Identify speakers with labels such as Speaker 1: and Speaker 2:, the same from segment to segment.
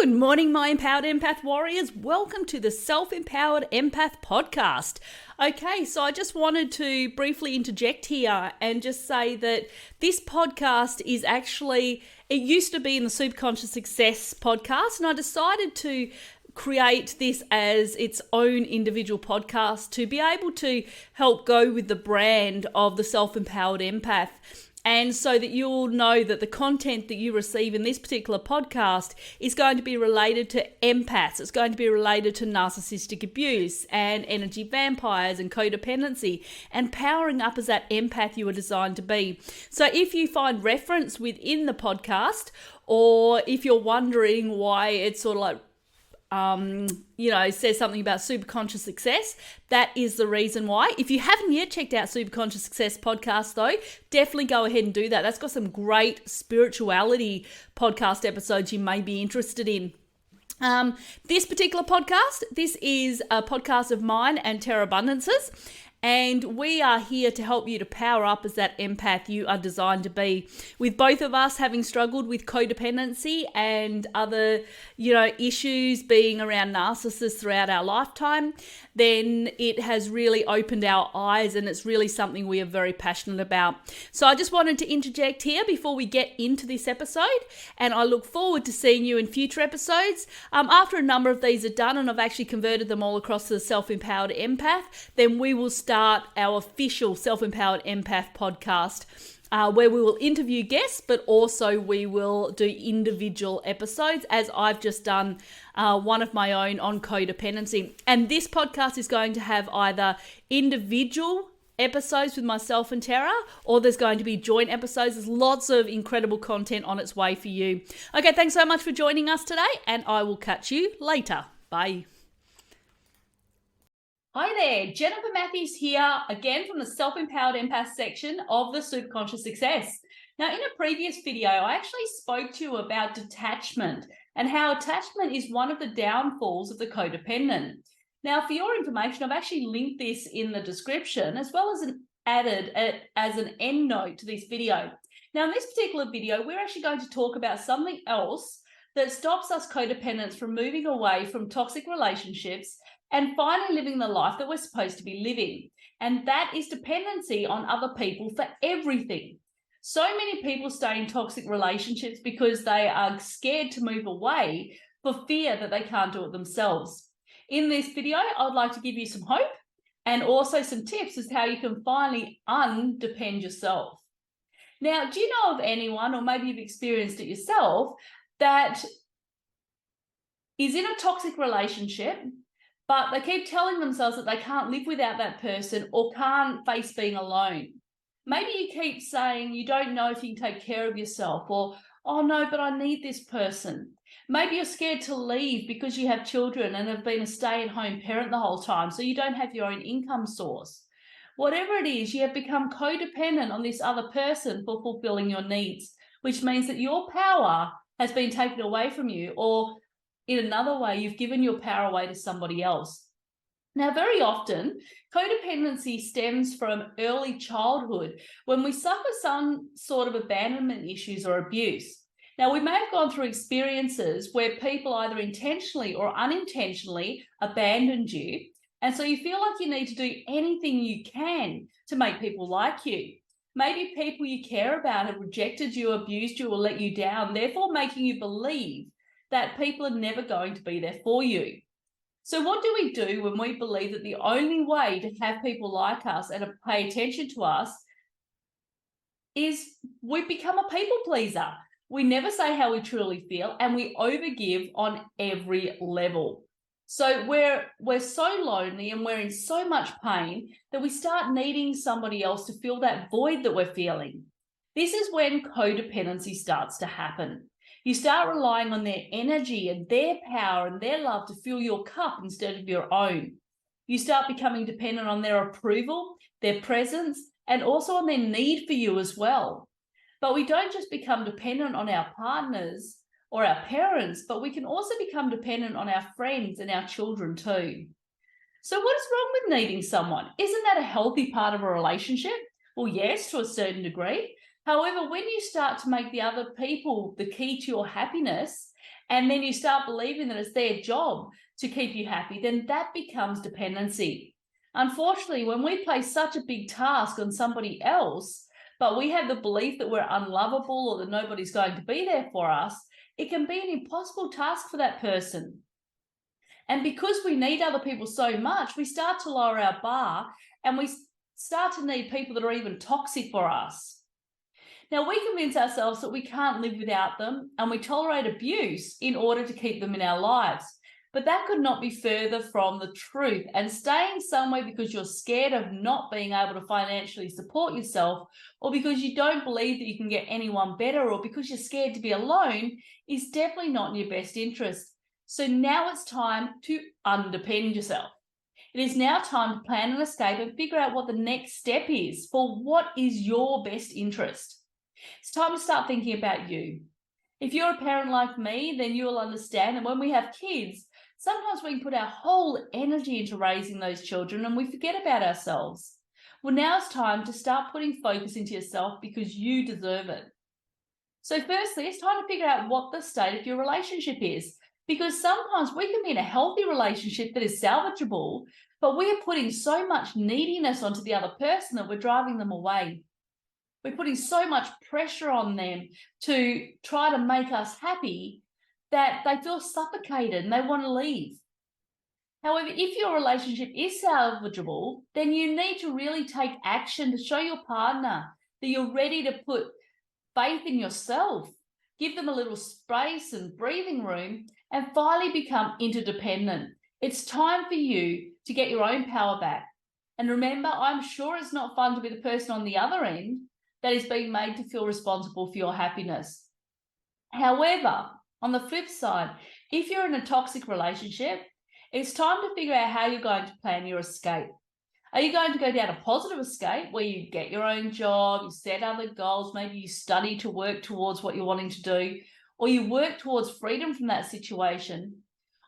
Speaker 1: Good morning, my Empowered Empath Warriors. Welcome to the Self Empowered Empath Podcast. Okay, so I just wanted to briefly interject here and just say that this podcast is actually, it used to be in the Superconscious Success podcast, and I decided to create this as its own individual podcast to be able to help go with the brand of the Self Empowered Empath. And so that you'll know that the content that you receive in this particular podcast is going to be related to empaths. It's going to be related to narcissistic abuse and energy vampires and codependency and powering up as that empath you were designed to be. So if you find reference within the podcast, or if you're wondering why it's sort of like, says something about Superconscious Success, that is the reason why. If you haven't yet checked out Superconscious Success podcast though, definitely go ahead and do that. That's got some great spirituality podcast episodes you may be interested in. This particular podcast, this is a podcast of mine and Terra Bundance's, and we are here to help you to power up as that empath you are designed to be. With both of us having struggled with codependency and other, issues being around narcissists throughout our lifetime, then it has really opened our eyes, and it's really something we are very passionate about. So I just wanted to interject here before we get into this episode, and I look forward to seeing you in future episodes. After a number of these are done, and I've actually converted them all across to the Self Empowered Empath, then we will start our official Self Empowered Empath podcast, where we will interview guests, but also we will do individual episodes, as I've just done one of my own on codependency. And this podcast is going to have either individual episodes with myself and Terra, or there's going to be joint episodes. There's lots of incredible content on its way for you. Okay, thanks so much for joining us today, and I will catch you later. Bye. Hi there, Jennifer Matthews here, again from the Self Empowered Empath section of the Superconscious Success. Now, in a previous video, I actually spoke to you about detachment and how attachment is one of the downfalls of the codependent. Now, for your information, I've actually linked this in the description, as well as added it as an end note to this video. Now, in this particular video, we're actually going to talk about something else that stops us codependents from moving away from toxic relationships and finally living the life that we're supposed to be living. And that is dependency on other people for everything. So many people stay in toxic relationships because they are scared to move away for fear that they can't do it themselves. In this video, I'd like to give you some hope and also some tips as to how you can finally undepend yourself. Now, do you know of anyone, or maybe you've experienced it yourself, that is in a toxic relationship, but they keep telling themselves that they can't live without that person or can't face being alone? Maybe you keep saying you don't know if you can take care of yourself, or, oh no, but I need this person. Maybe you're scared to leave because you have children and have been a stay-at-home parent the whole time, so you don't have your own income source. Whatever it is, you have become codependent on this other person for fulfilling your needs, which means that your power has been taken away from you, or in another way, you've given your power away to somebody else. Now, very often, codependency stems from early childhood when we suffer some sort of abandonment issues or abuse. Now, we may have gone through experiences where people either intentionally or unintentionally abandoned you, and so you feel like you need to do anything you can to make people like you. Maybe people you care about have rejected you, abused you, or let you down, therefore making you believe that people are never going to be there for you. So what do we do when we believe that the only way to have people like us and to pay attention to us is we become a people pleaser? We never say how we truly feel, and we overgive on every level. So we're so lonely and we're in so much pain that we start needing somebody else to fill that void that we're feeling. This is when codependency starts to happen. You start relying on their energy and their power and their love to fill your cup instead of your own. You start becoming dependent on their approval, their presence, and also on their need for you as well. But we don't just become dependent on our partners or our parents, but we can also become dependent on our friends and our children too. So what is wrong with needing someone? Isn't that a healthy part of a relationship? Well, yes, to a certain degree. However, when you start to make the other people the key to your happiness and then you start believing that it's their job to keep you happy, then that becomes dependency. Unfortunately, when we place such a big task on somebody else, but we have the belief that we're unlovable or that nobody's going to be there for us, it can be an impossible task for that person. And because we need other people so much, we start to lower our bar and we start to need people that are even toxic for us. Now, we convince ourselves that we can't live without them, and we tolerate abuse in order to keep them in our lives. But that could not be further from the truth. And staying somewhere because you're scared of not being able to financially support yourself, or because you don't believe that you can get anyone better, or because you're scared to be alone, is definitely not in your best interest. So now it's time to undepend yourself. It is now time to plan an escape and figure out what the next step is for what is your best interest. It's time to start thinking about you. If you're a parent like me, then you will understand that when we have kids, sometimes we can put our whole energy into raising those children and we forget about ourselves. Well, now it's time to start putting focus into yourself because you deserve it. So firstly, it's time to figure out what the state of your relationship is, because sometimes we can be in a healthy relationship that is salvageable, but we are putting so much neediness onto the other person that we're driving them away. We're putting so much pressure on them to try to make us happy that they feel suffocated and they want to leave. However, if your relationship is salvageable, then you need to really take action to show your partner that you're ready to put faith in yourself, give them a little space and breathing room, and finally become interdependent. It's time for you to get your own power back. And remember, I'm sure it's not fun to be the person on the other end that is being made to feel responsible for your happiness. However, on the flip side, if you're in a toxic relationship, it's time to figure out how you're going to plan your escape. Are you going to go down a positive escape where you get your own job, you set other goals, maybe you study to work towards what you're wanting to do, or you work towards freedom from that situation?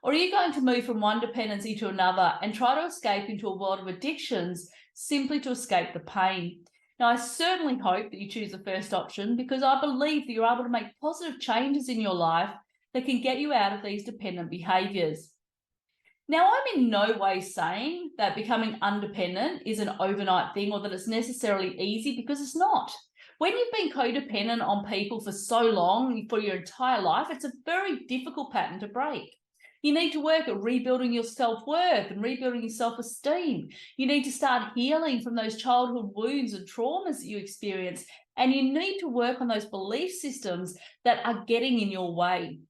Speaker 1: Or are you going to move from one dependency to another and try to escape into a world of addictions simply to escape the pain? Now, I certainly hope that you choose the first option, because I believe that you're able to make positive changes in your life that can get you out of these dependent behaviours. Now, I'm in no way saying that becoming undependent is an overnight thing or that it's necessarily easy, because it's not. When you've been codependent on people for so long, for your entire life, it's a very difficult pattern to break. You need to work at rebuilding your self-worth and rebuilding your self-esteem. You need to start healing from those childhood wounds and traumas that you experience. And you need to work on those belief systems that are getting in your way.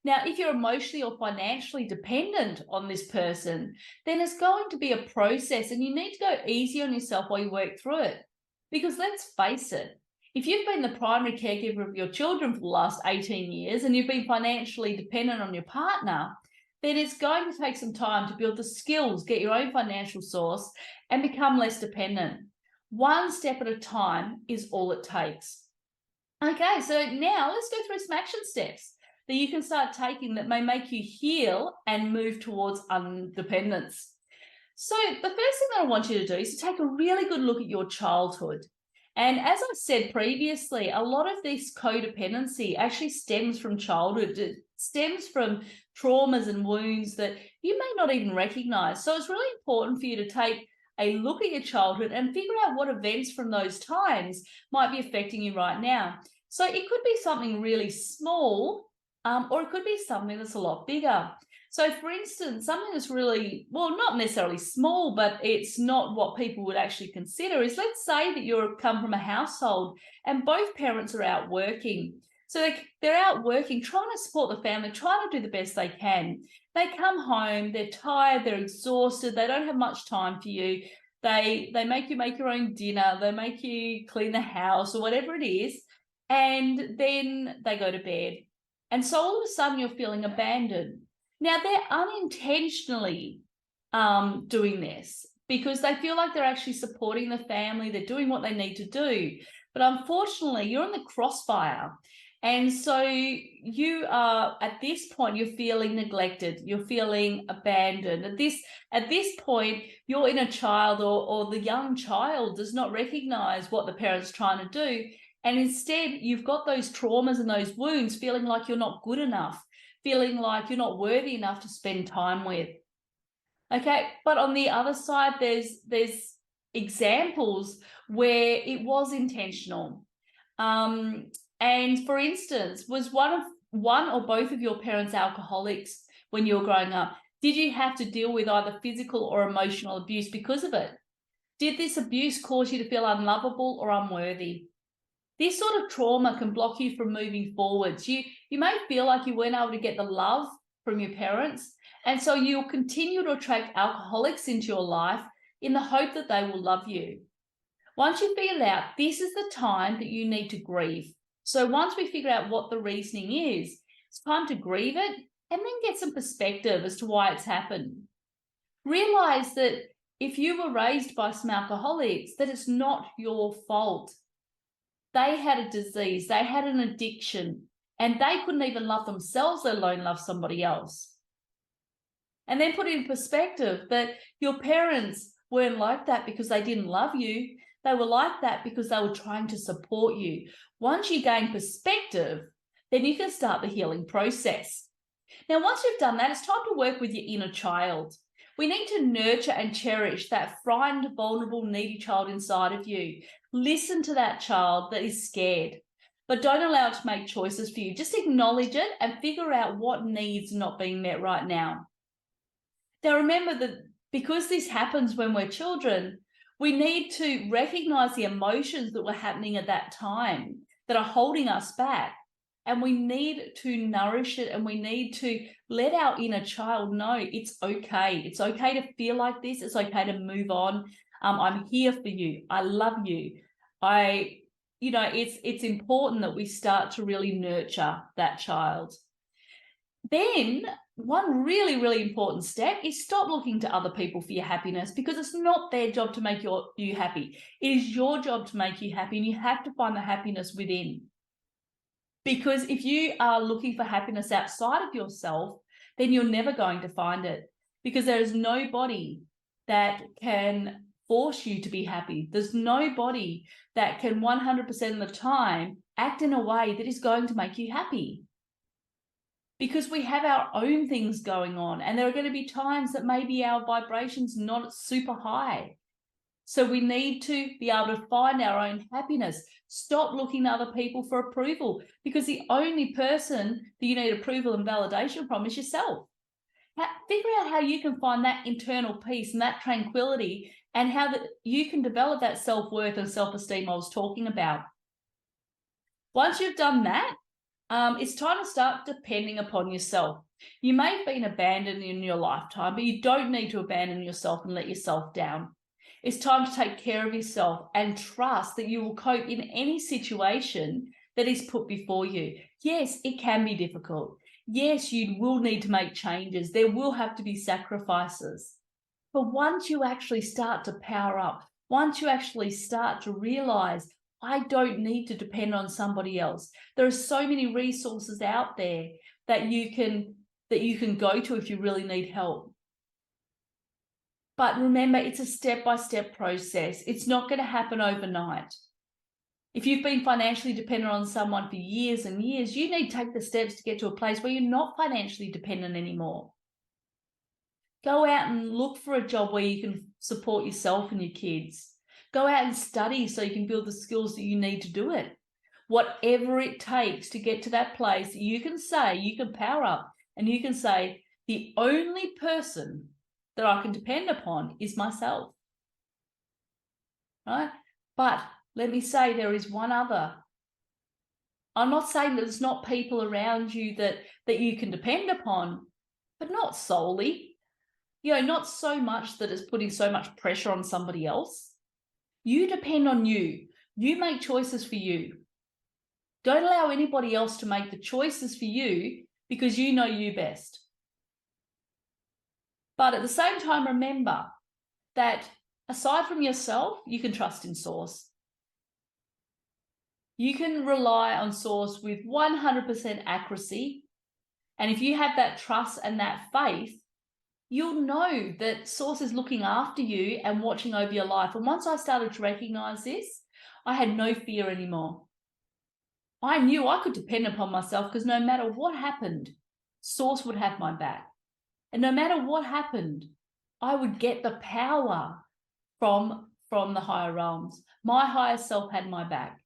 Speaker 1: Now, if you're emotionally or financially dependent on this person, then it's going to be a process, and you need to go easy on yourself while you work through it. Because let's face it, if you've been the primary caregiver of your children for the last 18 years and you've been financially dependent on your partner, then it's going to take some time to build the skills, get your own financial source, and become less dependent. One step at a time is all it takes. Okay, so now let's go through some action steps that you can start taking that may make you heal and move towards independence. So the first thing that I want you to do is to take a really good look at your childhood. And as I said previously, a lot of this codependency actually stems from childhood. It stems from traumas and wounds that you may not even recognize. So it's really important for you to take a look at your childhood and figure out what events from those times might be affecting you right now. So it could be something really small, or it could be something that's a lot bigger. So for instance, something that's really, well, not necessarily small, but it's not what people would actually consider is, let's say that you come from a household and both parents are out working. So they're out working, trying to support the family, trying to do the best they can. They come home, they're tired, they're exhausted, they don't have much time for you. They make you make your own dinner, they make you clean the house or whatever it is, and then they go to bed. And so all of a sudden you're feeling abandoned. Now, they're unintentionally doing this because they feel like they're actually supporting the family, they're doing what they need to do. But unfortunately, you're in the crossfire. And so you are, at this point, you're feeling neglected, you're feeling abandoned. At this point, your inner child or the young child does not recognize what the parent's trying to do. And instead, you've got those traumas and those wounds feeling like you're not good enough, feeling like you're not worthy enough to spend time with. Okay, but on the other side, there's examples where it was intentional. And for instance, was one or both of your parents alcoholics when you were growing up? Did you have to deal with either physical or emotional abuse because of it? Did this abuse cause you to feel unlovable or unworthy? This sort of trauma can block you from moving forwards. You may feel like you weren't able to get the love from your parents, and so you'll continue to attract alcoholics into your life in the hope that they will love you. Once you figure out this is the time that you need to grieve. So once we figure out what the reasoning is, it's time to grieve it and then get some perspective as to why it's happened. Realize that if you were raised by some alcoholics, that it's not your fault. They had a disease, they had an addiction, and they couldn't even love themselves, let alone love somebody else. And then put in perspective that your parents weren't like that because they didn't love you. They were like that because they were trying to support you. Once you gain perspective, then you can start the healing process. Now, once you've done that, it's time to work with your inner child. We need to nurture and cherish that frightened, vulnerable, needy child inside of you. Listen to that child that is scared, but don't allow it to make choices for you. Just acknowledge it and figure out what needs are not being met right now. Now, remember that because this happens when we're children, we need to recognize the emotions that were happening at that time that are holding us back. And we need to nourish it, and we need to let our inner child know it's okay. It's okay to feel like this. It's okay to move on. I'm here for you. I love you. It's important that we start to really nurture that child. Then one really, really important step is stop looking to other people for your happiness, because it's not their job to make you happy. It is your job to make you happy, and you have to find the happiness within. Because if you are looking for happiness outside of yourself, then you're never going to find it, because there is nobody that can force you to be happy. There's nobody that can 100% of the time act in a way that is going to make you happy. Because we have our own things going on, and there are going to be times that maybe our vibration's not super high. So we need to be able to find our own happiness. Stop looking to other people for approval, because the only person that you need approval and validation from is yourself. Figure out how you can find that internal peace and that tranquility, and how that you can develop that self-worth and self-esteem I was talking about. Once you've done that, it's time to start depending upon yourself. You may have been abandoned in your lifetime, but you don't need to abandon yourself and let yourself down. It's time to take care of yourself and trust that you will cope in any situation that is put before you. Yes, it can be difficult. Yes, you will need to make changes. There will have to be sacrifices. But once you actually start to power up, once you actually start to realize, I don't need to depend on somebody else. There are so many resources out there that you can go to if you really need help. But remember, it's a step-by-step process. It's not going to happen overnight. If you've been financially dependent on someone for years and years, you need to take the steps to get to a place where you're not financially dependent anymore. Go out and look for a job where you can support yourself and your kids. Go out and study so you can build the skills that you need to do it. Whatever it takes to get to that place that you can say, you can power up and you can say, the only person that I can depend upon is myself. Right? But let me say, there is one other. I'm not saying that there's not people around you that you can depend upon, but not solely. Not so much that it's putting so much pressure on somebody else. You depend on you. You make choices for you. Don't allow anybody else to make the choices for you, because you know you best. But at the same time, remember that aside from yourself, you can trust in Source. You can rely on Source with 100% accuracy. And if you have that trust and that faith, you'll know that Source is looking after you and watching over your life. And once I started to recognize this, I had no fear anymore. I knew I could depend upon myself, because no matter what happened, Source would have my back. And no matter what happened, I would get the power from the higher realms. My higher self had my back.